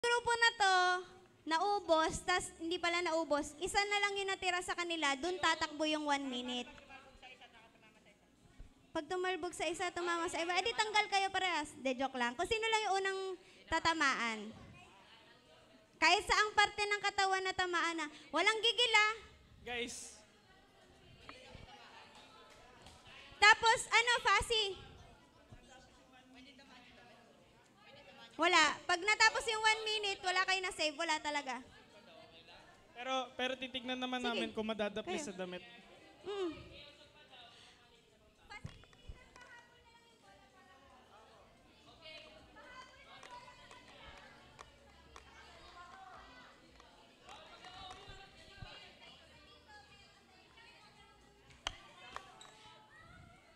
Grupo na to, naubos, tas hindi pala naubos, isa na lang yung natira sa kanila, dun tatakbo yung 1 minute. Pag tumalbog sa isa, tumama sa iba, edi tanggal kayo parehas. De, joke lang. Kung sino lang yung unang tatamaan. Kahit saang parte ng katawan na tamaan na, walang gigil ah. Guys. Tapos, Fasi? Wala. Pag natapos yung 1 minute, wala kayo na save, wala talaga. Pero titignan naman Sige. namin kung madadapli Kayo. sa damit.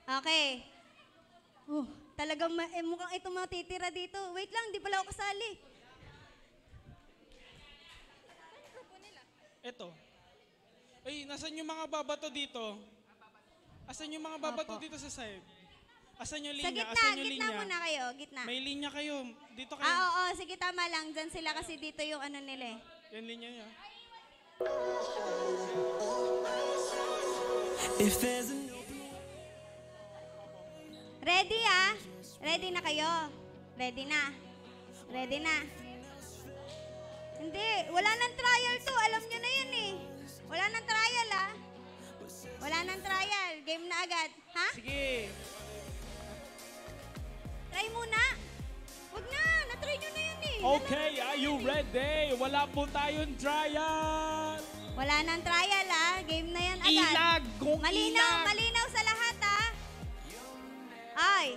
Okay. Talagang mukhang ito matitira dito. Wait lang, di pala ako kasali. Eto. Ay, nasan yung mga babato dito? Asan yung mga babato Opo. dito sa side? Asan yung Sa linya? gitna, Asan yung gitna linya? muna kayo, gitna. May linya kayo. Dito kayo. Oo, sige, tama lang. Diyan sila kasi dito yung ano nila eh. Yan linya niya. If there's an Ready ah? Ready na kayo? Ready na? Ready na? Hindi, wala nang trial to. Alam nyo na yun eh. Wala nang trial ah. Wala nang trial. Game na agad. Ha? Sige. Try muna. Huwag na, na-try nyo na yun eh. Okay, are you ready? Wala po tayong trial. Wala nang trial ah. Game na yan agad. Ilag! Kung Malinaw, ilag! malinaw sa lahat ah. Ay,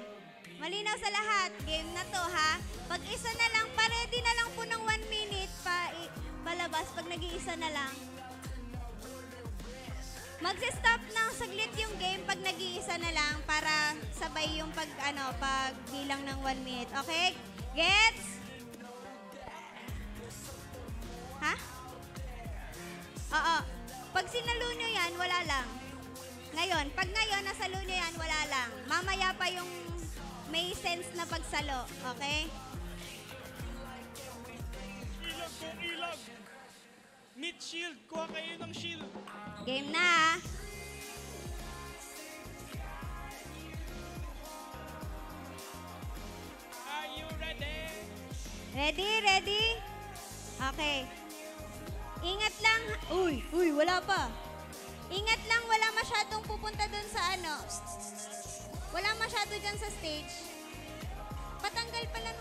malinaw sa lahat. Game na to ha. Pag isa na lang, pa-ready na lang po ng 1 minute palabas pag nag-iisa na lang. Magsi-stop ng saglit yung game pag nag-iisa na lang para sabay yung pagbilang ng 1 minute. Okay? Gets? Ha? Oo. Pag sinalo nyo yan, wala lang. Ngayon, pag ngayon nasalo nyo yan, wala lang. Mamaya pa yung may sense na pagsalo. Okay? Ilag ko, ilag! Meat shield. Kuha kayo ng shield. Game na ah. Are you ready? Ready? Ready? Okay. Ingat lang. Uy, wala pa. Ingat lang, wala masyadong pupunta dun sa Wala masyado dyan sa stage. Patanggal pala.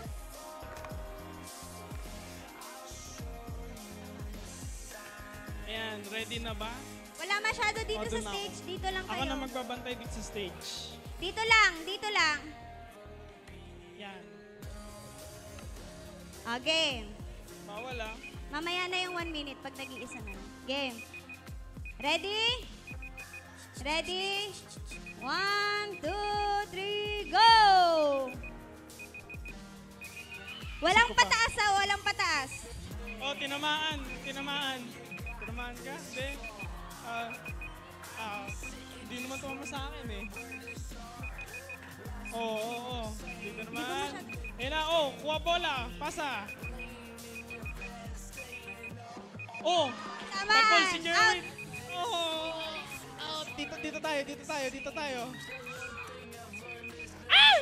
Ayan, ready na ba? Wala masyado dito O, sa dun na stage. ako. Dito lang Ako kayo. na magbabantay dito sa stage. Dito lang, dito lang. Yan. Game. Bawal ah. Mamaya na yung 1 minute pag nag-iisa na lang. Game. Ready? Ready? 1, 2, 3, go! Walang pataas ah, walang pataas. Oh, tinamaan. Tinamaan. Tinamaan ka? Hindi. Hindi naman tumama sa akin eh. Oo. Dito naman. Ayan na, kuha bola. Pasa. Tama! Tapos si Out! Jerwin. Out. Dito tayo.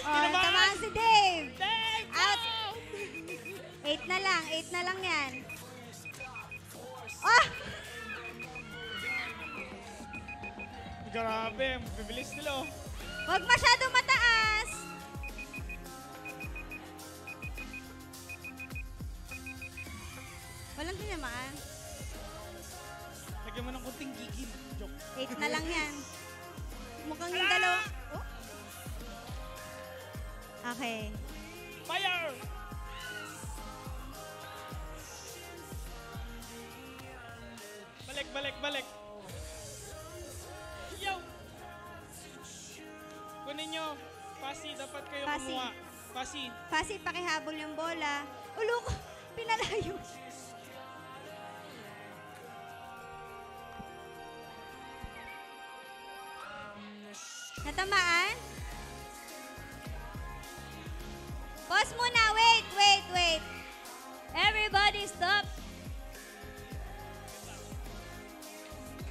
Tinamaan! Tama si Dave! Dave, Out! go! 8 na lang yan. Oh! Grabe, bibilis nila oh. Huwag masyado mataas! Walang tinamaan. Lagyan mo ng kunting gigil. Joke. 8 na lang yan. Mukhang yung dalawa. Oh? Okay. Fire! Balik. Yo! Kunin nyo. Pasi, dapat kayo Pasi. kumuha. Pasi. Kasi pakihabol yung bola. Ulo ko, pinalayo. Natamaan? Pause muna, wait. Everybody stop.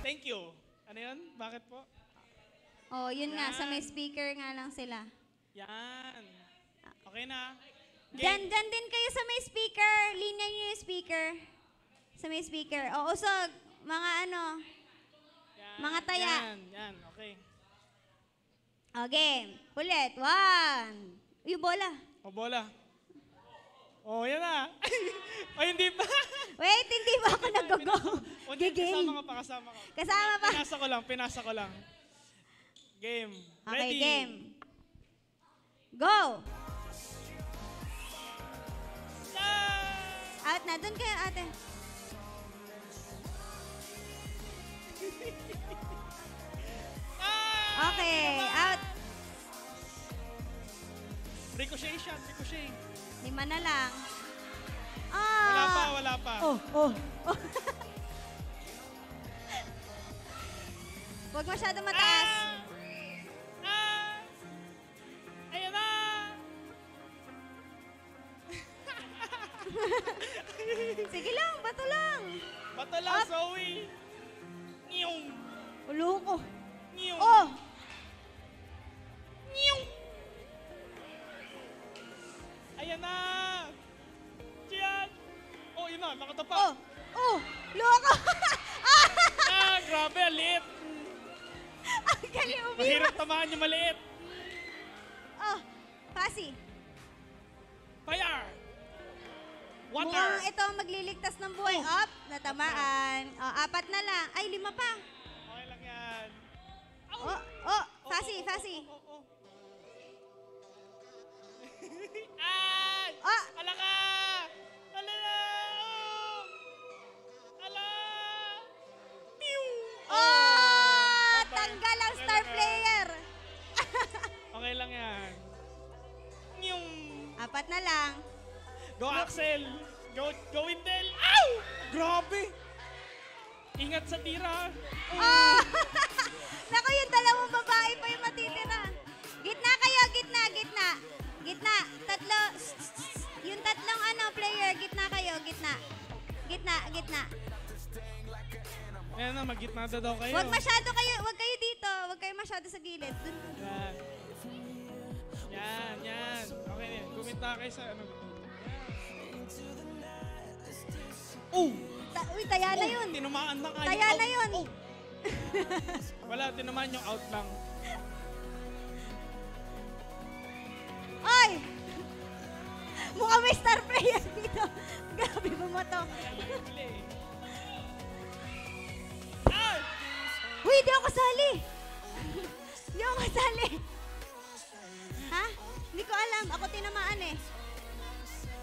Thank you. Ano yun? Bakit po? Oh, yun nga, sa may Yan. speaker nga lang sila. Yan. Okay na. Dyan din kayo sa may speaker. Linya nyo yung speaker. Sa may speaker. O, usog. Mga ano. Yan, Mga taya. Yan. Okay. O, game. Ulit. 1. Yung bola. O, bola. O, yan na. O, hindi pa. Wait, hindi ba ako nag-go? O, hindi, Gigame. kasama ka. Kasama pa. Pinasa ko lang. Game. Okay, Ready? game. Go! Ah! Out na. Doon kayo, ate. Ah! Okay, out. Ricochet shot, ricochet. 5 na lang. Wala pa. Oh. Huwag masyado mataas. Ah! Ayan na! Sige lang, bato lang. Bato lang, Up. Zoe. Ngiyong. Ulo ko. Ngiyong. Oh! Ngiyong. Ayan na! Diyan! Oh, yun na, nakatapak. Oh! Loko! Ah, grabe, alit. Ang galing umiwas. Mahirap tamaan yung maliit. Oh, pasi. Fire! Water! Mukhang ito ang magliligtas ng buhay. Up, natamaan. Oh, 4 na lang. Ay, 5 pa. Okay lang yan. Fasi. Oh. Ay! Oh, Ala ka! Ala na! Oh! Ala! Pew! oh! Bye-bye. Tanggal ang Okay star lang yan. player. Okay lang yan. Ngiyong! 4 na lang. Go Axel! Go Windel! Ow! Grabe! Ingat sa tira! Oh! Naku, yung dalawang babae pa yung matitira. Gitna kayo, gitna. Tatlo. Yung tatlong player, gitna kayo, gitna. Ayan na, mag-gitnada daw kayo. Huwag kayo dito. Huwag kayo masyado sa gilid. Dun. Yan. Okay na yan. Gumita kayo sa ano. Oh! Uy, taya na yun. Tinamaan na kayo. Taya na yun. Wala, tinamaan yung out lang. Oy! Mukhang may star player dito. Grabe bumoto. Ay! Uy, di ako kasali. Ha? Hindi ko alam. Ako tinamaan eh.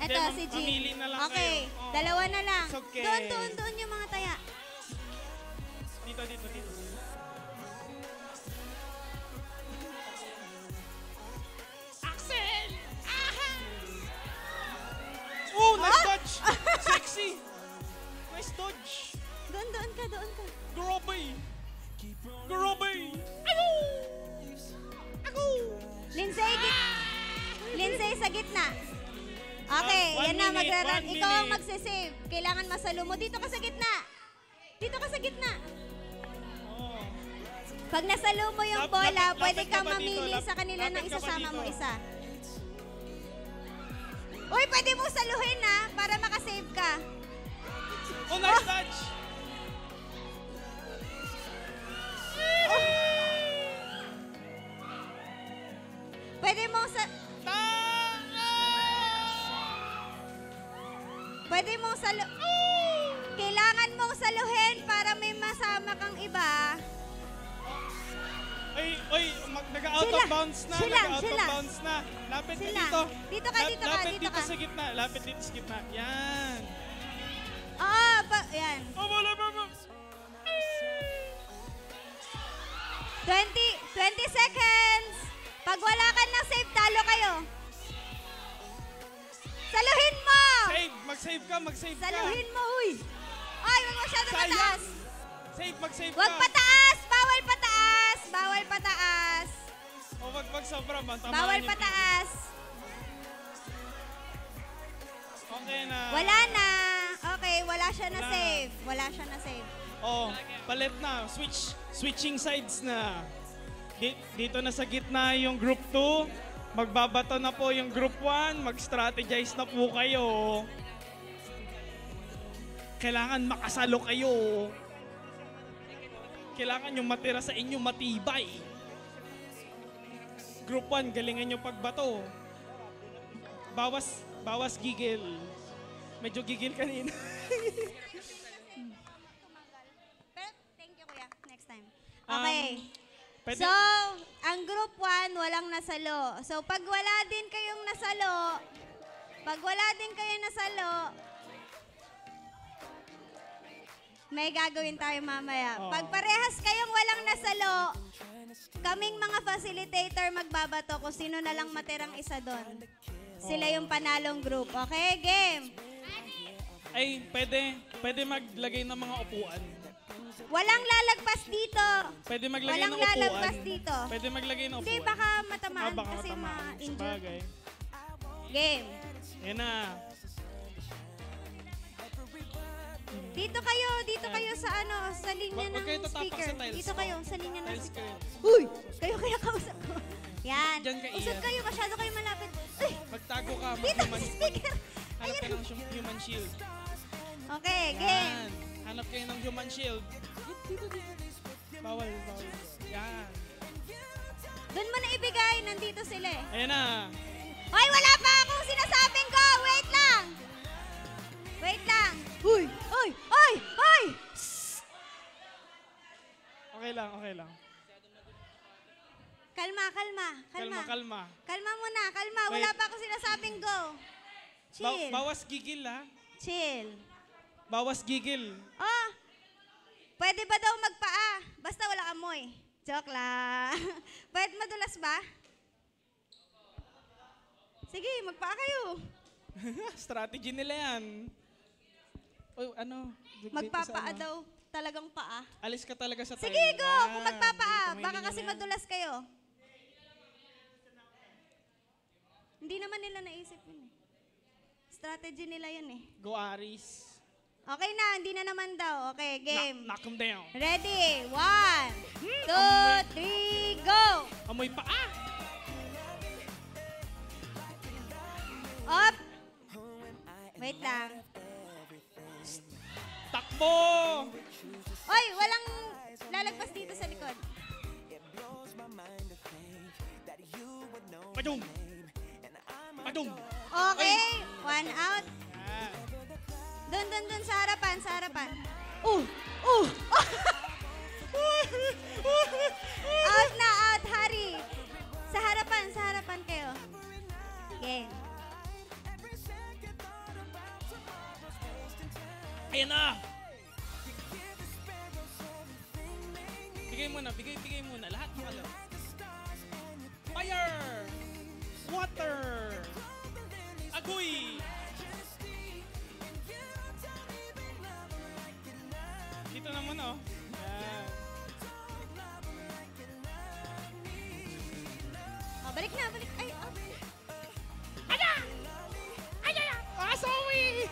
Eto, Hindi, si G. mamili na lang Okay, kayo. Oh. 2 na lang. It's okay. Doon yung mga taya. Dito. Axel! Aha! Oh, nice dodge! Sexy! Nice dodge! Doon ka. Grabe! Ano? Ako! Lindsay sa gitna. Okay, 1 yan na, minute, magra-run. 1 Ikaw ang minute. magsisave. Kailangan masalo mo. Dito ka sa gitna. Oh. Pag nasalo mo yung Lap- bola, lapit pwede ka kang ba dito? mamili sa kanila ng Lapit ka ba isasama dito? mo isa. Uy, pwede mong saluhin na para makasave ka. Oh, nice dodge! Pwede mong Pwede mong Kailangan mong saluhin para may masama kang iba. Oy, nag-out of bounds na. Nag-out of bounds na. Lapit ka Sila. dito. Dito ka. Lapit dito sa gitna. Lapit dito sa gitna. Yan. Yan. Oh, bola. 20 seconds. Pag wala ka ng save, talo kayo. Saluhin mo! Mag-save ka. Saluhin mo, huy! Ay, wag masyado Sayang. mataas. Mag-save Wag ka. pataas! Bawal pataas! O, wag sobra. Tamaan Bawal yung pataas! O, Okay na. Wala na. Okay, wala siya na Wala. save. Wala siya na save. Oh, palit na. Switching sides na. Dito na sa gitna yung group 2. Magbabato na po yung group 1. Mag-strategize na po kayo. Kailangan makasalo kayo. Kailangan yung matira sa inyo matibay. Group 1, galingan yung pagbato. Bawas gigil. Medyo gigil kanina. Pero, thank you, kuya. Next time. Okay. Pwede, So, ang group 1, walang nasalo. So, pag wala din kayong nasalo, may gagawin tayo mamaya. Oo. Pag parehas kayong walang nasalo, kaming mga facilitator magbabato kung sino na lang matirang isa doon. Sila yung panalong group. Okay, game. ay, pwede maglagay ng mga upuan. Walang lalagpas dito. Pwede maglagay Walang ng upuan. lalagpas dito. Pwede maglagay ng upuan. Hindi, baka matamaan baka kasi matamaan. ma-injure. Sabagay. Game. Yan na. Dito kayo sa sa linya Wag kayo ng tatapak speaker. sa tiles. Dito kayo, sa linya ng Tiles speaker. kayo. Uy! Kayo kaya kausap ko. Yan. Diyan ka, Usap Ian. kayo, masyado kayo malapit. Uy! Magtago ka. Dito sa speaker. Hanap ka Ayun. ng human shield. Okay, game. Yan. Hanap kayo ng human shield. Dito. Bawal. Yan. Doon mo na ibigay, nandito sila eh. Ayan na. Hoy, wala pa akong sinasabing go! Wait lang! Wait lang! Uy! Uy! Uy! Uy! Okay lang. Kalma. Kalma muna, kalma. Wala Wait. pa akong sinasabing go. Chill. Bawas gigil ha. Chill. Bawas gigil. Oh, pwede ba daw magpaa? Basta wala amoy. Joke lang. Pwede madulas ba? Sige, magpaa kayo. Strategy nila yan. Oh, ano? Magpapaa Sa ano? daw. Talagang paa. Alis ka talaga sa Sige, time. go! Yan. Kung magpapaa. Dito, Baka may kasi linya na yan. madulas kayo. Hindi naman nila naisip yun eh. Strategy nila yun eh. Go Aris. Okay na, hindi na naman daw. Okay, game. Knock them down. Ready? 1, 2, 3, go! Amoy paa. Up! Wait lang. Takbo! Oy, walang lalagpas dito sa likod. Padung! Padung! Okay, 1 out. Yan. Doon sa harapan. Out na, out, Hari. Sa harapan kayo. Okay. Ayan na! Bigay muna. Lahat ng alam. Fire! Water! Agoy! Dito naman oh. Yan. Oh, balik na. Ay, up. Ah, sorry!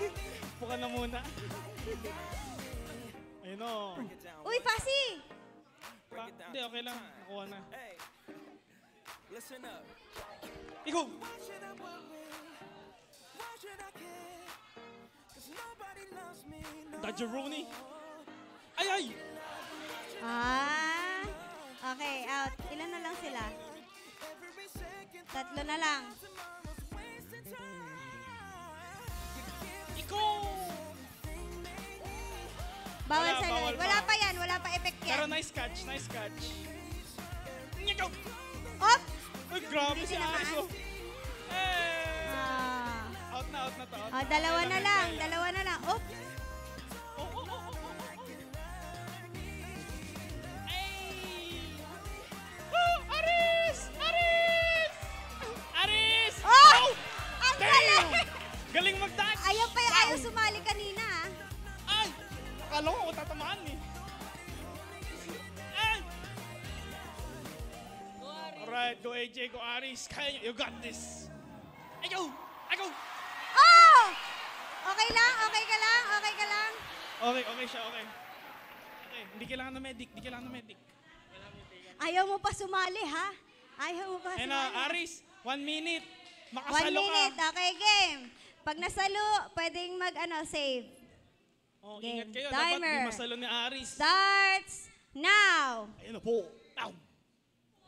Puka na muna. Ayun o. Uy, Pasi! Hindi, okay lang. Nakuha na. Listen up. Ikaw! Why should I worry? Why should I care? 'Cause nobody loves me. No. Dodgeroni! Ay! Ah, okay, out. Ilan na lang sila? Every second 3 na lang. tomorrow's wasted time. Ikaw! Bawal Wala, sa bawal load. pa. Wala pa yan. Wala pa effect Pero yan. nice catch. Ikaw! Op! Ay, grabe Hindi si tinamaan. Aris oh. Hey! Ah. Out na to. Oh, dalawa na lang. Op! Ay! Oh, Aris! Oh! Ang Damn! galing! Galing mag-dodge! Ayaw pa yung Wow! ayaw sumali kanina. Ah. Ay! Akala ko ako tatamaan eh. Ay! Alright, go AJ, go Aris. Kaya nyo, you got this. Ay, go! Oh! Okay lang? Okay ka lang? Okay ka lang? Okay siya, okay. Okay, hindi kailangan ng medic, Ayaw mo pa sumali, ha? Ayaw mo pa And sumali. Aris, 1 minute. 1 Makasalo minute. ka. Okay, game. Pag nasalo, pwedeng save. Oh, Game. ingat kayo, dapat Timer. di masalo ni Aris. Starts now. Ayun na po. Ow.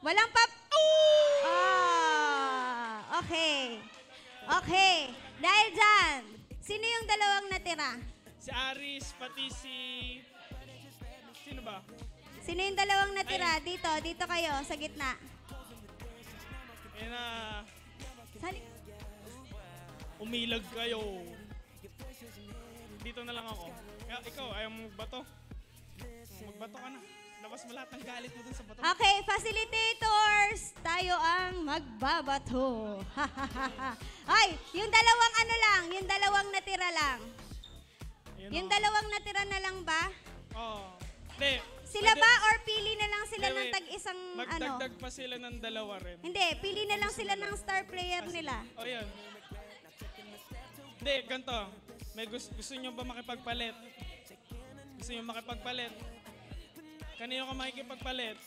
Walang okay. Okay. Dahil dyan, sino yung dalawang natira? Si Aris, pati si... Sino ba? Sino yung dalawang natira? Dito kayo, sa gitna. Ayun na. Sali. Umilag kayo. Dito na lang ako. Ikaw, ayaw mo magbato? Magbato ka na. Labas mo lahat ng galit mo dun sa bato. Okay, facilitators, tayo ang magbabato. Ay, yung dalawang natira lang. Ayun, Yung oh. dalawang natira na lang ba? Oo. Hindi. Sila pwede- ba or pili na lang sila Hindi, ng wait. tag-isang Magdagdag pa sila ng dalawa rin. Hindi, pili na lang sila ng star player nila. O yan. Hindi, ganito. May gusto nyo ba makipagpalit? Gusto nyo makipagpalit? Kanino ka makikipagpalit?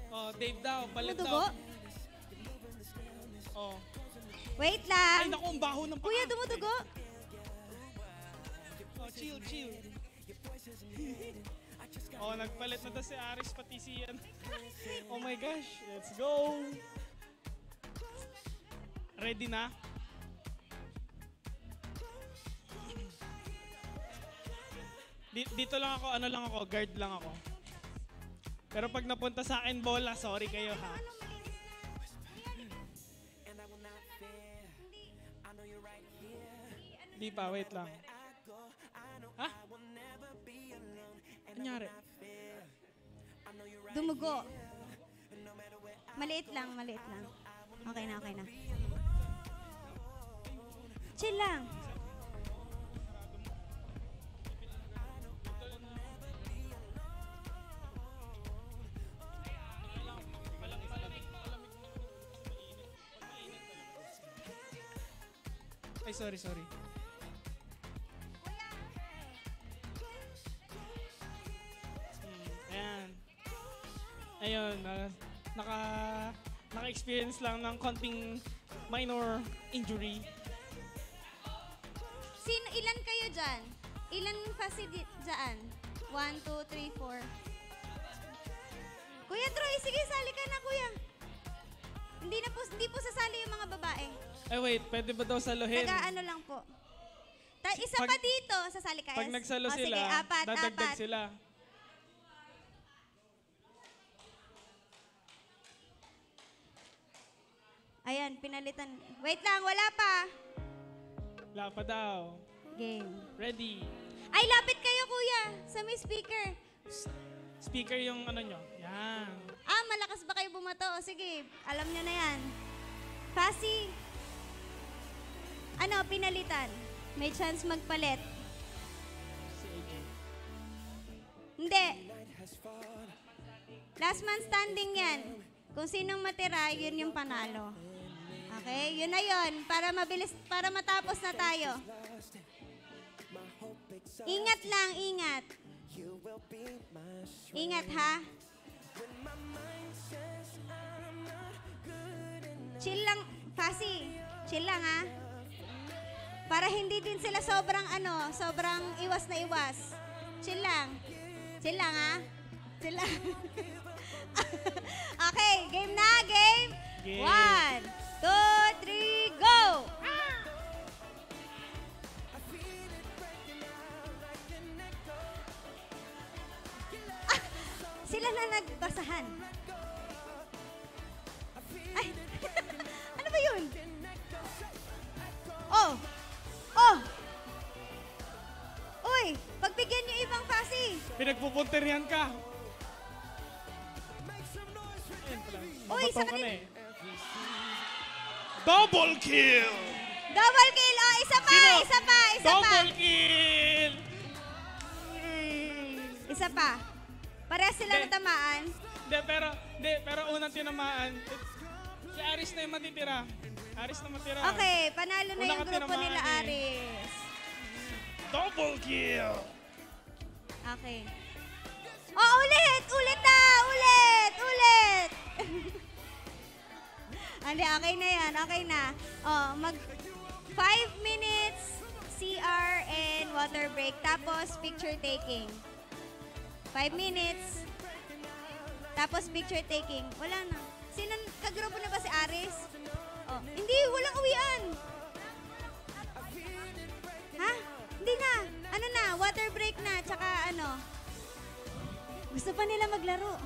Oh, Dave daw, palit Dumudugo? daw. Oh. Wait Ay, lang. naku, ang baho ng Kuya, dumudugo? Oh, chill. Oh, nagpalit na daw si Aris pati si Ian. Oh my gosh, let's go! Ready na? Dito lang ako, guard lang ako. Pero pag napunta sa akin bola, sorry kayo ha. Di pa, wait lang. Ha? Anyari? Dumugo. Maliit lang. Okay na. Chill lang. Ay, sorry. Ayan. Ayun, naka-experience lang ng konting minor injury. Ilan kayo dyan? Ilan facility dyan? 1, 2, 3, 4. Kuya Troy, sige, sali ka na, kuya. Hindi po sasali yung mga babae. Ay, wait, pwede ba daw saluhin? Taga-ano lang po. Isa Pag- pa dito, sasali ka. Pag nagsalo Sige, sila, apat. dadagdag sila. Ayan, pinalitan. Wait lang, wala pa. Wala pa daw. Game. Ready. Ay, lapit kayo, kuya, sa may speaker. Speaker yung ano nyo. Yan. Malakas ba kayo bumato? O, sige, alam nyo na yan. Fasi. Pinalitan. May chance magpalit. Si AJ. Hindi. Last man standing yan. Kung sinong matira, yun yung panalo. Okay? Yun na yun. Para mabilis, para matapos na tayo. Ingat lang, ingat. Ingat, ha? Chill lang, Fasi. Chill lang, ha? Para hindi din sila sobrang iwas na iwas. Chill lang. Chill lang, ha? Chill lang. Okay, game na, game. Game. 1, 2, 3, go! Sila na nagbasahan. Ay, ano ba yun? Oh! Uy, pagbigyan niyo ibang Fasi. Pinagpupunterihan ka. Ayun pala. Uy, sa Mabato ka na kanila. eh. Double kill! Double kill! Oh, isa pa! Sino? Isa pa! Double kill! Isa pa. Pares sila Hindi. natamaan. Pero unang tinamaan. Si Aris na yung matitira. Aris na matira. Okay, panalo na Una yung ka grupo tinamaan nila, eh. Aris. Double kill! Okay. Oh, ulit! Ulit na! Ulit! Ulit! Hindi, okay na yan. Okay na. Oh, 5 minutes CR and water break. Tapos, picture taking. 5 minutes. Tapos, picture taking. Wala na. Sino, kagrupo na ba si Aris? Oh, hindi, walang uwian. Ha? Hindi na. Ano na, water break na. Tsaka ano. Gusto pa nila maglaro.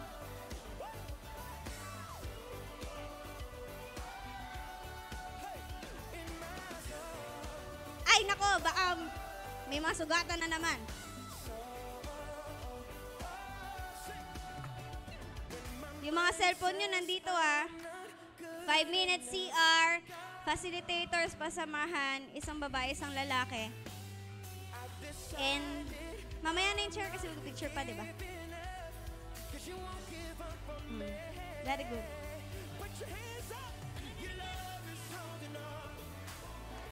Ay, nako, baka may mga sugatan na naman. Yung mga cellphone nyo nandito 5 minutes CR, facilitators pasamahan, isang babae, isang lalaki. And mamaya na yung chair kasi mag-picture pa, di ba? Very good.